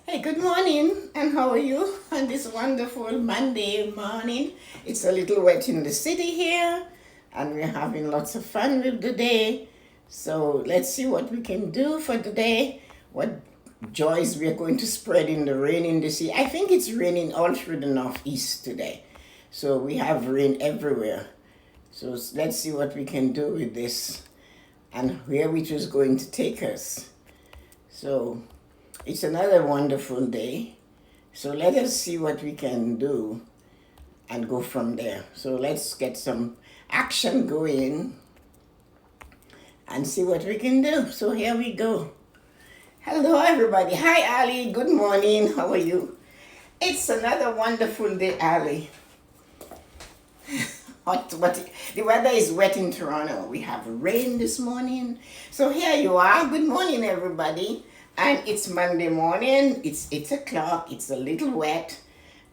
Hey, good morning, and how are you on this wonderful Monday morning? It's a little wet in the city here, and we're having lots of fun with the day. So let's see what we can do for today. What joys we are going to spread in the rain in the sea. I think it's raining all through the northeast today. So we have rain everywhere. So let's see what we can do with this and where it is going to take us. So it's another wonderful day. So let us see what we can do and go from there. So let's get some action going and see what we can do. So here we go. Hello, everybody. Hi, Ali. Good morning. How are you? It's another wonderful day, Ali. The weather is wet in Toronto. We have rain this morning. So here you are. Good morning, everybody. And it's Monday morning. It's 8 o'clock. It's a little wet.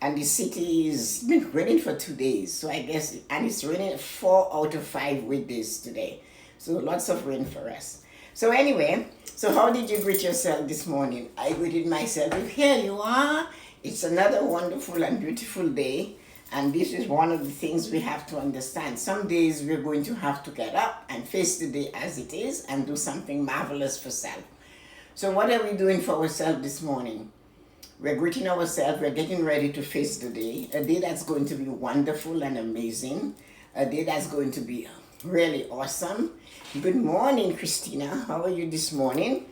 And the city has been raining for 2 days. So I guess, and it's raining 4 out of 5 weekdays today. So lots of rain for us. So anyway, so how did you greet yourself this morning? I greeted myself with, here you are. It's another wonderful and beautiful day. And this is one of the things we have to understand. Some days we're going to have to get up and face the day as it is and do something marvelous for self. So what are we doing for ourselves this morning? We're greeting ourselves, we're getting ready to face the day. A day that's going to be wonderful and amazing. A day that's going to be really awesome. Good morning, Christina. How are you this morning?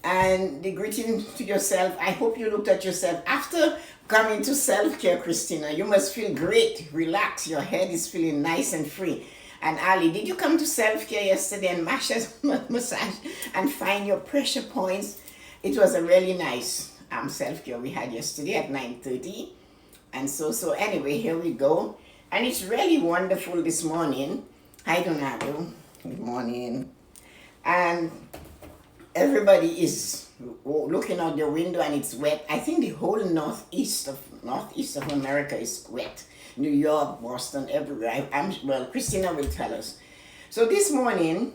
And the greeting to yourself, I hope you looked at yourself after coming to self-care, Christina. You must feel great, relax, your head is feeling nice and free. And Ali, did you come to self-care yesterday and massage and find your pressure points? It was a really nice self-care we had yesterday at 9:30. And so anyway, here we go. And it's really wonderful this morning. Hi, Donato. Good morning. And everybody is looking out the window and it's wet. I think the whole northeast of America is wet. New York, Boston, everywhere. Well, Christina will tell us. So this morning,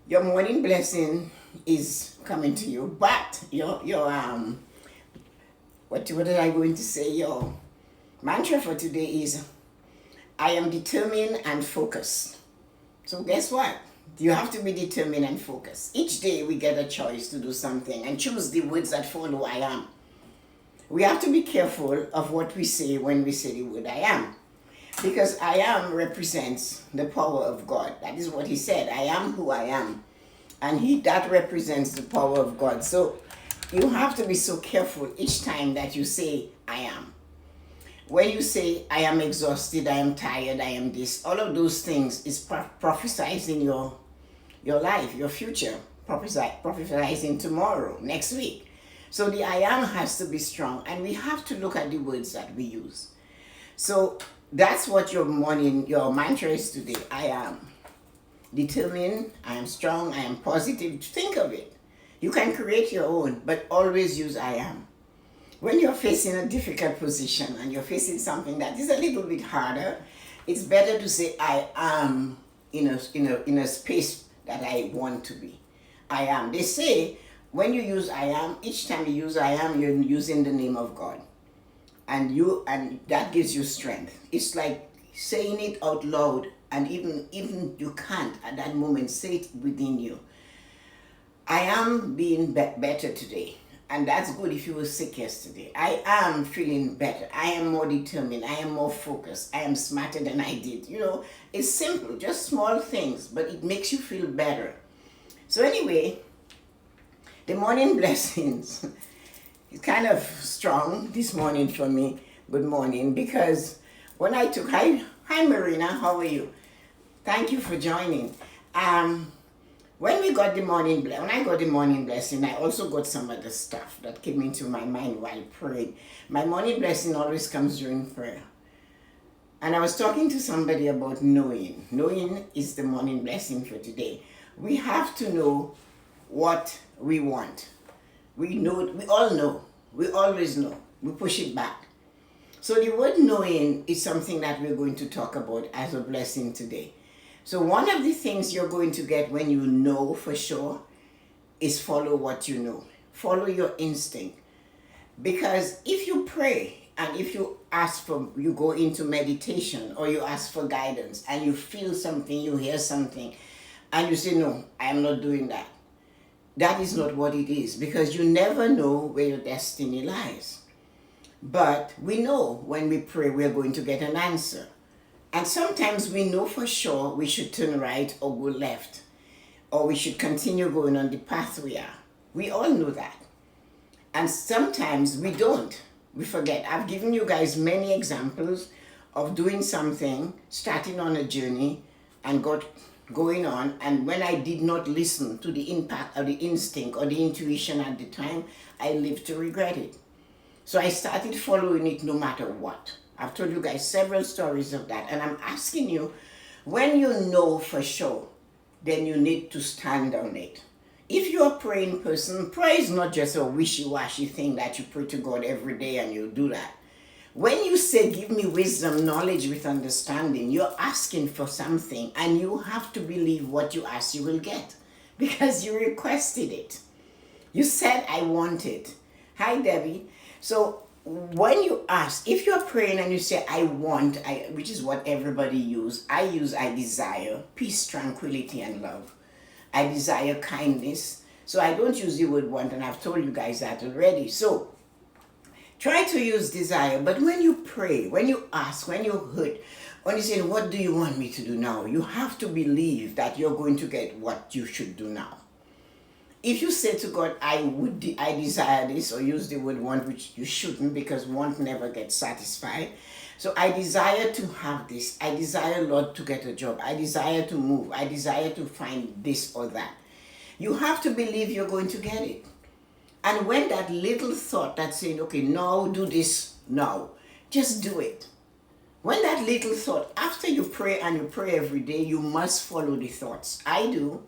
your morning blessing is coming to you, but your what are I going to say? Your mantra for today is, I am determined and focused. So guess what? You have to be determined and focused. Each day we get a choice to do something and choose the words that follow I am. We have to be careful of what we say when we say the word I am. Because I am represents the power of God. That is what he said. I am who I am. And that represents the power of God. So you have to be so careful each time that you say I am. When you say I am exhausted, I am tired, I am this, all of those things is prophesizing your life, your future, prophesizing tomorrow, next week. So the I am has to be strong, and we have to look at the words that we use. So that's what your mantra is today. I am determined, I am strong, I am positive. Think of it. You can create your own, but always use I am. When you're facing a difficult position and you're facing something that is a little bit harder, it's better to say I am in a space that I want to be. I am. They say when you use I am, each time you use I am, you're using the name of God. And that gives you strength. It's like saying it out loud, and even you can't at that moment, say it within you. I am being better today. And that's good if you were sick yesterday. I am feeling better. I am more determined. I am more focused. I am smarter than I did. It's simple, just small things, but it makes you feel better. So anyway, the morning blessings is kind of strong this morning for me. Good morning, because when I took, hi Marina, how are you? Thank you for joining. When I got the morning blessing, I also got some other stuff that came into my mind while praying. My morning blessing always comes during prayer. And I was talking to somebody about knowing. Knowing is the morning blessing for today. We have to know what we want. We all know. We always know. We push it back. So the word knowing is something that we're going to talk about as a blessing today. So one of the things you're going to get when you know for sure is follow what you know. Follow your instinct. Because if you pray and if you ask for, you go into meditation or you ask for guidance and you feel something, you hear something, and you say, no, I am not doing that. That is not what it is, because you never know where your destiny lies. But we know when we pray, we're going to get an answer. And sometimes we know for sure we should turn right or go left, or we should continue going on the path we are. We all know that. And sometimes we don't. We forget. I've given you guys many examples of doing something, starting on a journey, and going on. And when I did not listen to the impact or the instinct or the intuition at the time, I lived to regret it. So I started following it no matter what. I've told you guys several stories of that. And I'm asking you, when you know for sure, then you need to stand on it. If you're a praying person, prayer is not just a wishy-washy thing that you pray to God every day and you do that. When you say, give me wisdom, knowledge with understanding, you're asking for something, and you have to believe what you ask you will get, because you requested it. You said, I want it. Hi, Debbie. So when you ask, if you're praying and you say, I want, which is what everybody I desire peace, tranquility, and love. I desire kindness. So I don't use the word want, and I've told you guys that already. So try to use desire. But when you pray, when you ask, when you hurt, when you say, what do you want me to do now? You have to believe that you're going to get what you should do now. If you say to God, I desire this, or use the word want, which you shouldn't, because want never gets satisfied. So I desire to have this. I desire, Lord, to get a job. I desire to move. I desire to find this or that. You have to believe you're going to get it. And when that little thought that's saying, okay, now do this now, just do it. When that little thought, after you pray and you pray every day, you must follow the thoughts. I do.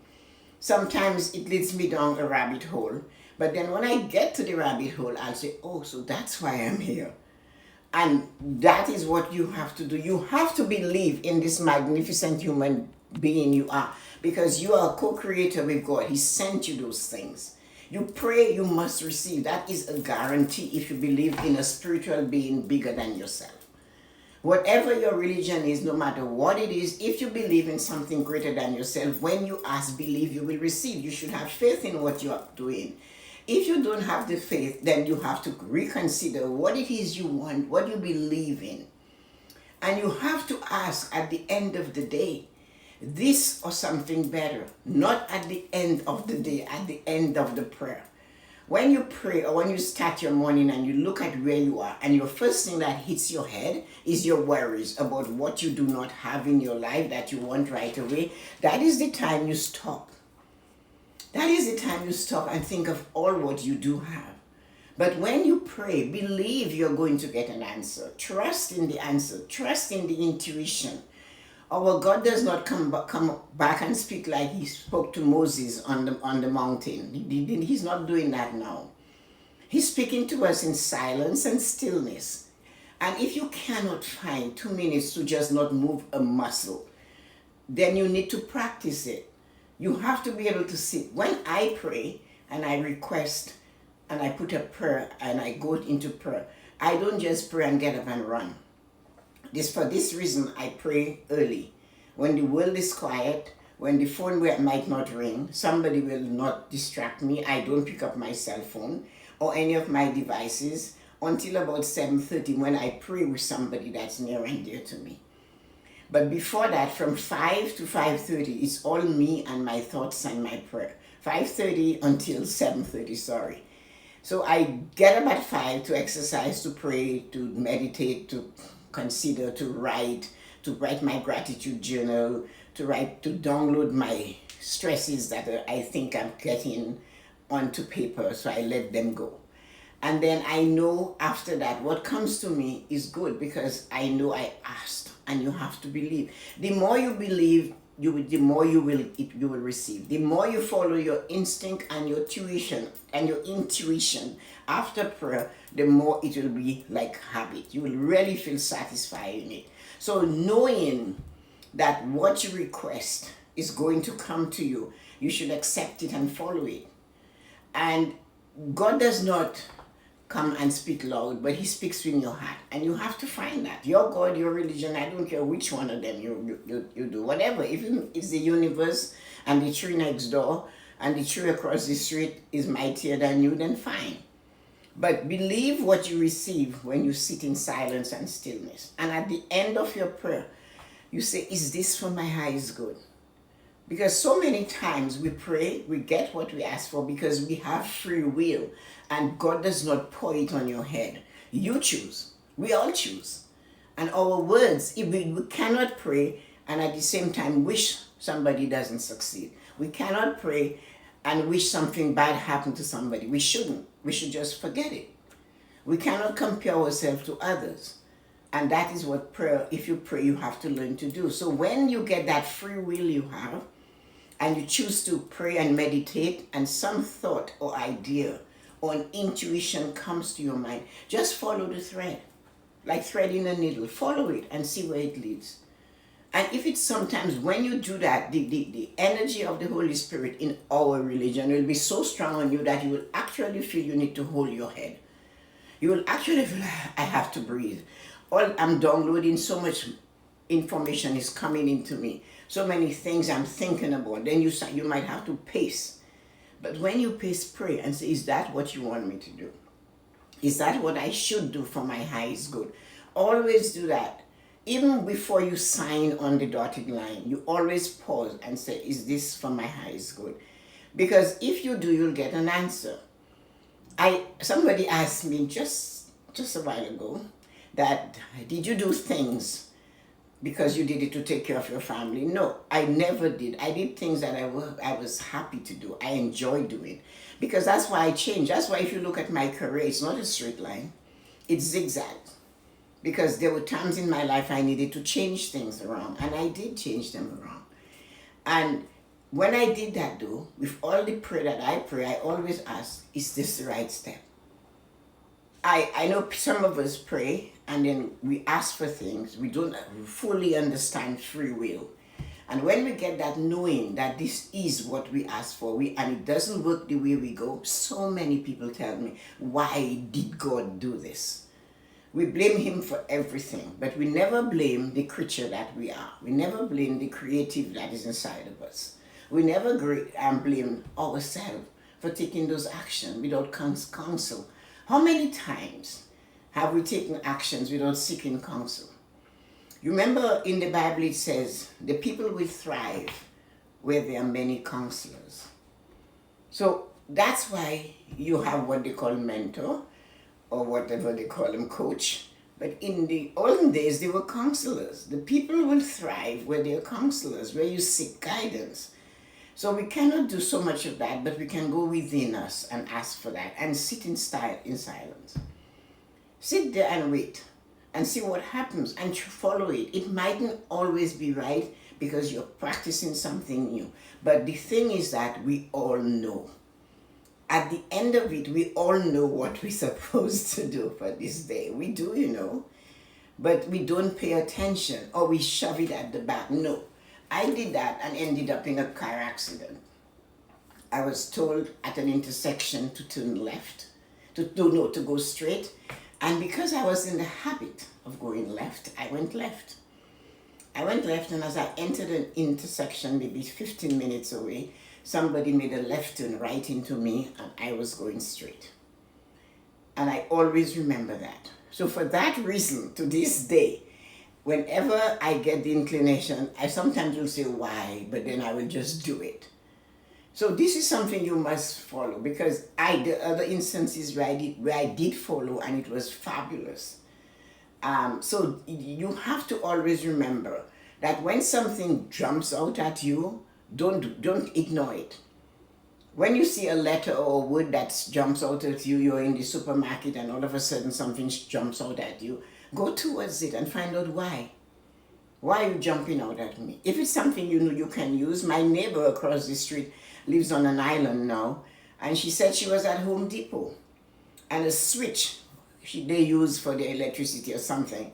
Sometimes it leads me down a rabbit hole. But then when I get to the rabbit hole, I'll say, oh, so that's why I'm here. And that is what you have to do. You have to believe in this magnificent human being you are, because you are a co-creator with God. He sent you those things. You pray, you must receive. That is a guarantee if you believe in a spiritual being bigger than yourself. Whatever your religion is, no matter what it is, if you believe in something greater than yourself, when you ask, believe, you will receive. You should have faith in what you are doing. If you don't have the faith, then you have to reconsider what it is you want, what you believe in. And you have to ask at the end of the day, this or something better, not at the end of the day, at the end of the prayer. When you pray or when you start your morning and you look at where you are, and your first thing that hits your head is your worries about what you do not have in your life that you want right away, that is the time you stop. That is the time you stop and think of all what you do have. But when you pray, believe you're going to get an answer. Trust in the answer. Trust in the intuition. Our God does not come back and speak like he spoke to Moses on the mountain. He's not doing that now. He's speaking to us in silence and stillness. And if you cannot find 2 minutes to just not move a muscle, then you need to practice it. You have to be able to sit. When I pray and I request and I put a prayer and I go into prayer, I don't just pray and get up and run. For this reason, I pray early. When the world is quiet, when the phone might not ring, somebody will not distract me. I don't pick up my cell phone or any of my devices until about 7:30 when I pray with somebody that's near and dear to me. But before that, from 5 to 5:30, it's all me and my thoughts and my prayer. 5:30 until 7:30, sorry. So I get up at 5 to exercise, to pray, to meditate, to consider, to write my gratitude journal, to download my stresses that I think I'm getting onto paper, so I let them go. And then I know after that what comes to me is good, because I know I asked, and you have to believe. The more you believe, the more you will receive. The more you follow your instinct and your intuition after prayer, the more it will be like habit. You will really feel satisfied in it. So knowing that what you request is going to come to you, you should accept it and follow it. And God does not come and speak loud, but he speaks in your heart. And you have to find that. Your God, your religion, I don't care which one of them you do, whatever. If it's the universe and the tree next door and the tree across the street is mightier than you, then fine. But believe what you receive when you sit in silence and stillness. And at the end of your prayer, you say, is this for my highest good? Because so many times we pray, we get what we ask for because we have free will. And God does not pour it on your head. You choose. We all choose. And our words, if we cannot pray and at the same time wish somebody doesn't succeed. We cannot pray and wish something bad happened to somebody. We shouldn't. We should just forget it. We cannot compare ourselves to others. And that is what prayer, if you pray, you have to learn to do. So when you get that free will you have, and you choose to pray and meditate, and some thought or idea or an intuition comes to your mind, just follow the thread. Like threading a needle. Follow it and see where it leads. And if it's sometimes when you do that, the energy of the Holy Spirit in our religion will be so strong on you that you will actually feel you need to hold your head. You will actually feel, I have to breathe. All I'm downloading, so much information is coming into me. So many things I'm thinking about. Then you might have to pace. But when you pace, pray and say, is that what you want me to do? Is that what I should do for my highest good? Always do that. Even before you sign on the dotted line, you always pause and say, is this for my highest good? Because if you do, you'll get an answer. Somebody asked me just a while ago that, did you do things because you did it to take care of your family? No, I never did. I did things that I was happy to do. I enjoy doing. Because that's why I changed. That's why if you look at my career, it's not a straight line. It's zigzag. Because there were times in my life I needed to change things around. And I did change them around. And when I did that though, with all the prayer that I pray, I always ask, is this the right step? I know some of us pray and then we ask for things. We don't fully understand free will. And when we get that knowing that this is what we ask for, and it doesn't work the way we go, so many people tell me, why did God do this? We blame him for everything, but we never blame the creature that we are. We never blame the creative that is inside of us. We never blame ourselves for taking those actions without counsel. How many times have we taken actions without seeking counsel? You remember in the Bible it says, the people will thrive where there are many counselors. So that's why you have what they call mentor, or whatever they call them, coach. But in the olden days, they were counselors. The people will thrive where there are counselors, where you seek guidance. So we cannot do so much of that, but we can go within us and ask for that and sit in silence. Sit there and wait and see what happens and follow it. It mightn't always be right because you're practicing something new. But the thing is that we all know. At the end of it, we all know what we're supposed to do for this day. We do, but we don't pay attention or we shove it at the back. No. I did that and ended up in a car accident. I was told at an intersection to turn left, to go straight. And because I was in the habit of going left, I went left. And as I entered an intersection, maybe 15 minutes away, somebody made a left turn right into me and I was going straight. And I always remember that. So for that reason, to this day, whenever I get the inclination, I sometimes will say why, but then I will just do it. So this is something you must follow because the other instances where I did follow and it was fabulous. So you have to always remember that when something jumps out at you, don't ignore it. When you see a letter or a word that jumps out at you, you're in the supermarket and all of a sudden something jumps out at you, go towards it and find out why. Why are you jumping out at me? If it's something you know you can use, my neighbor across the street lives on an island now, and she said she was at Home Depot, and a switch they use for the electricity or something.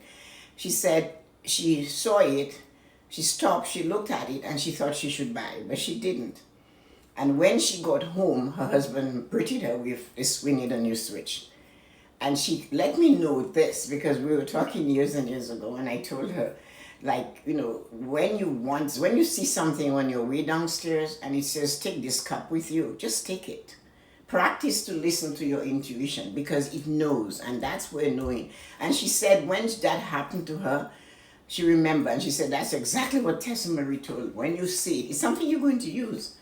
She said she saw it, she stopped, she looked at it, and she thought she should buy it, but she didn't. And when she got home, her husband prettied her with this, we need a new switch. And she let me know this because we were talking years and years ago, and I told her, like, when you see something on your way downstairs and it says, take this cup with you, just take it. Practice to listen to your intuition because it knows, and that's where knowing. And she said when that happened to her, she remembered, and she said, that's exactly what Tessa-Marie told. When you see it, it's something you're going to use.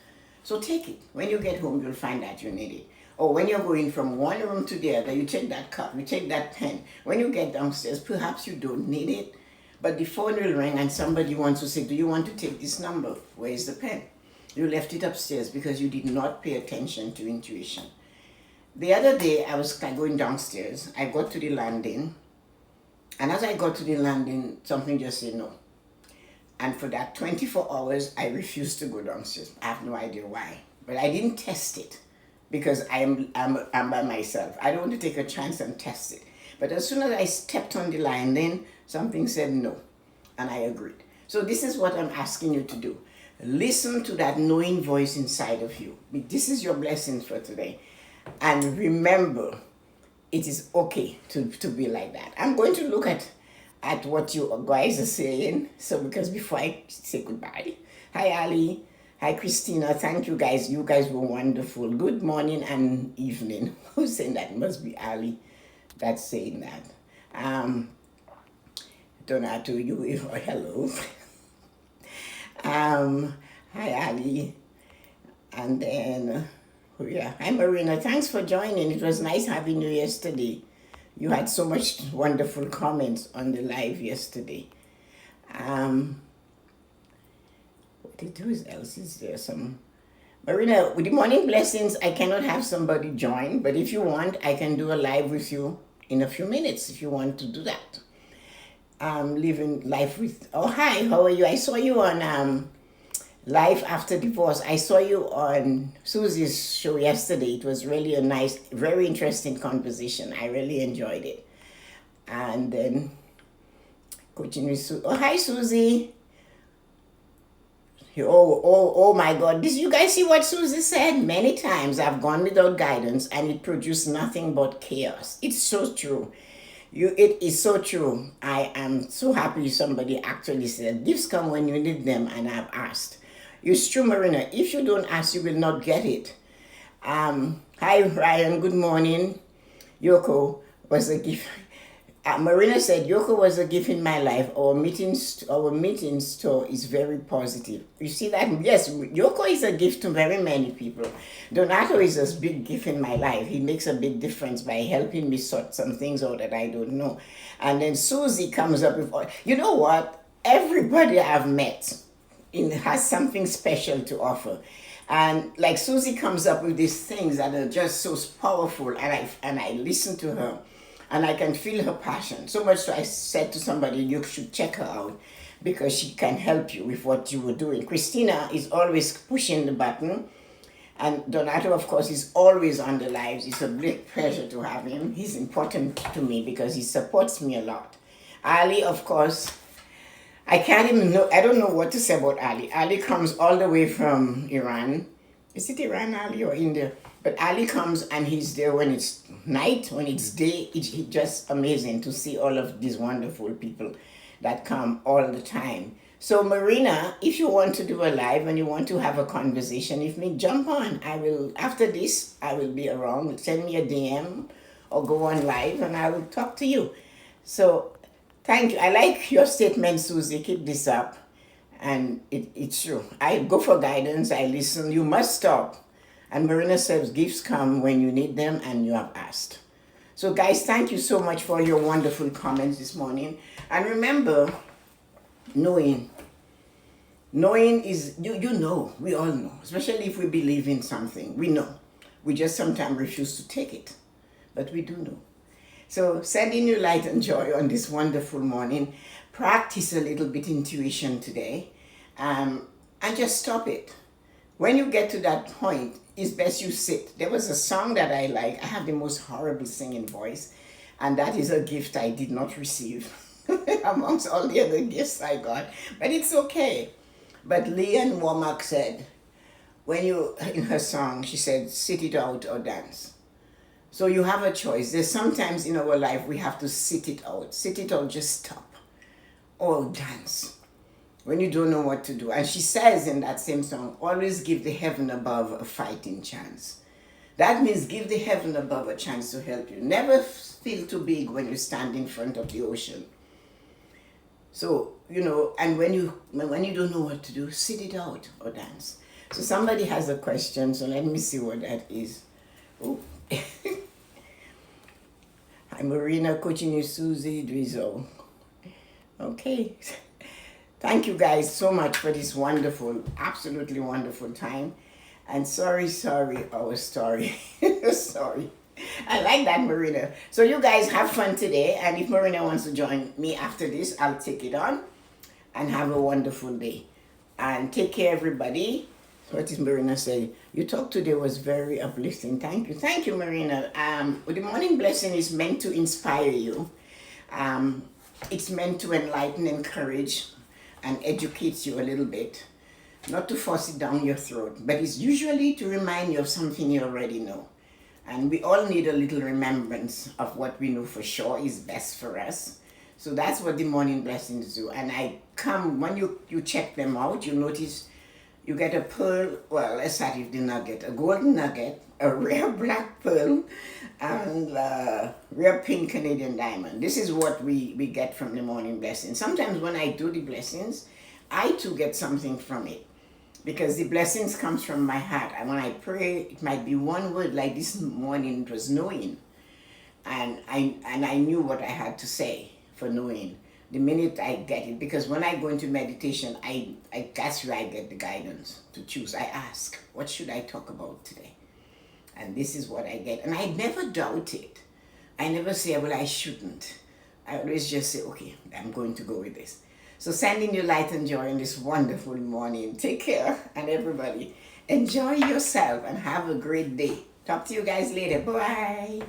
So take it. When you get home, you'll find out you need it. Or when you're going from one room to the other, you take that cup, you take that pen. When you get downstairs, perhaps you don't need it, but the phone will ring and somebody wants to say, do you want to take this number? Where is the pen? You left it upstairs because you did not pay attention to intuition. The other day, I was going downstairs. I got to the landing, and as I got to the landing, something just said no. And for that 24 hours, I refused to go downstairs. I have no idea why, but I didn't test it because I'm by myself. I don't want to take a chance and test it. But as soon as I stepped on the landing, something said no, and I agreed. So this is what I'm asking you to do. Listen to that knowing voice inside of you. This is your blessing for today. And remember, it is okay to be like that. I'm going to look at what you guys are saying. So because before I say goodbye, hi Ali, hi Christina, thank you guys. You guys were wonderful. Good morning and evening. Who's saying that? It must be Ali that's saying that. Donato, you hello. Hi Ali, and then yeah, hi Marina. Thanks for joining. It was nice having you yesterday. You had so much wonderful comments on the live yesterday. What it is else is there some Marina with the morning blessings. I cannot have somebody join, but if you want, I can do a live with you in a few minutes if you want to do that. Living life with. Oh hi, how are you? I saw you on Life After Divorce. I saw you on Susie's show yesterday. It was really a nice, very interesting conversation. I really enjoyed it. And then coaching with Susie. Oh hi Susie. Oh my God. You guys see what Susie said? Many times I've gone without guidance and it produced nothing but chaos. It's so true. It is so true. I am so happy somebody actually said, gifts come when you need them, and I've asked. It's true, Marina. If you don't ask, you will not get it. Hi, Ryan. Good morning. Yoko was a gift. Marina said, Yoko was a gift in my life. Our meeting store is very positive. You see that? Yes, Yoko is a gift to very many people. Donato is a big gift in my life. He makes a big difference by helping me sort some things out that I don't know. And then Susie comes up with, you know what? Everybody I've met has something special to offer. And like Susie comes up with these things that are just so powerful, and I listen to her. And I can feel her passion. So much so I said to somebody, you should check her out because she can help you with what you were doing. Christina is always pushing the button. And Donato, of course, is always on the lives. It's a big pleasure to have him. He's important to me because he supports me a lot. Ali, of course, I don't know what to say about Ali. Ali comes all the way from Iran. Is it Iran, Ali, or India? But Ali comes and he's there when it's night, when it's day. It's just amazing to see all of these wonderful people that come all the time. So Marina, if you want to do a live and you want to have a conversation with me, jump on. After this, I will be around. Send me a DM or go on live and I will talk to you. So thank you. I like your statement, Susie. Keep this up. And it's true. I go for guidance. I listen. You must stop. And Marina says, gifts come when you need them and you have asked. So guys, thank you so much for your wonderful comments this morning. And remember, knowing is, you know, we all know, especially if we believe in something, we know. We just sometimes refuse to take it, but we do know. So sending you light and joy on this wonderful morning. Practice a little bit intuition today and just stop it. When you get to that point, it's best you sit. There was a song that I like. I have the most horrible singing voice, and that is a gift I did not receive amongst all the other gifts I got. But it's okay. But Leanne Womack said, in her song, she said, sit it out or dance. So you have a choice. There's sometimes in our life we have to sit it out. Sit it out, just stop. Or dance. When you don't know what to do. And she says in that same song, always give the heaven above a fighting chance. That means give the heaven above a chance to help you. Never feel too big when you stand in front of the ocean. So, and when you don't know what to do, sit it out or dance. So somebody has a question, so let me see what that is. Oh. Hi, Marina, coaching you, Susie Drizzle. Okay. Thank you guys so much for this wonderful, absolutely wonderful time. And sorry, our story. Sorry. I like that, Marina. So you guys have fun today. And if Marina wants to join me after this, I'll take it on. And have a wonderful day. And take care, everybody. So what is Marina saying? Your talk today was very uplifting. Thank you. Thank you, Marina. The morning blessing is meant to inspire you. It's meant to enlighten, encourage, and educate you a little bit. Not to force it down your throat, but it's usually to remind you of something you already know. And we all need a little remembrance of what we know for sure is best for us. So that's what the morning blessings do. And when you check them out, you notice you get a pearl, well, let's start with the nugget, a golden nugget, a rare black pearl, and a rare pink Canadian diamond. This is what we get from the morning blessing. Sometimes when I do the blessings, I too get something from it. Because the blessings comes from my heart. And when I pray, it might be one word, like this morning, it was knowing. And I knew what I had to say for knowing. The minute I get it, because when I go into meditation, that's where I get the guidance to choose. I ask, what should I talk about today? And this is what I get. And I never doubt it. I never say, well, I shouldn't. I always just say, okay, I'm going to go with this. So sending you light and joy in this wonderful morning. Take care, and everybody, enjoy yourself and have a great day. Talk to you guys later. Bye.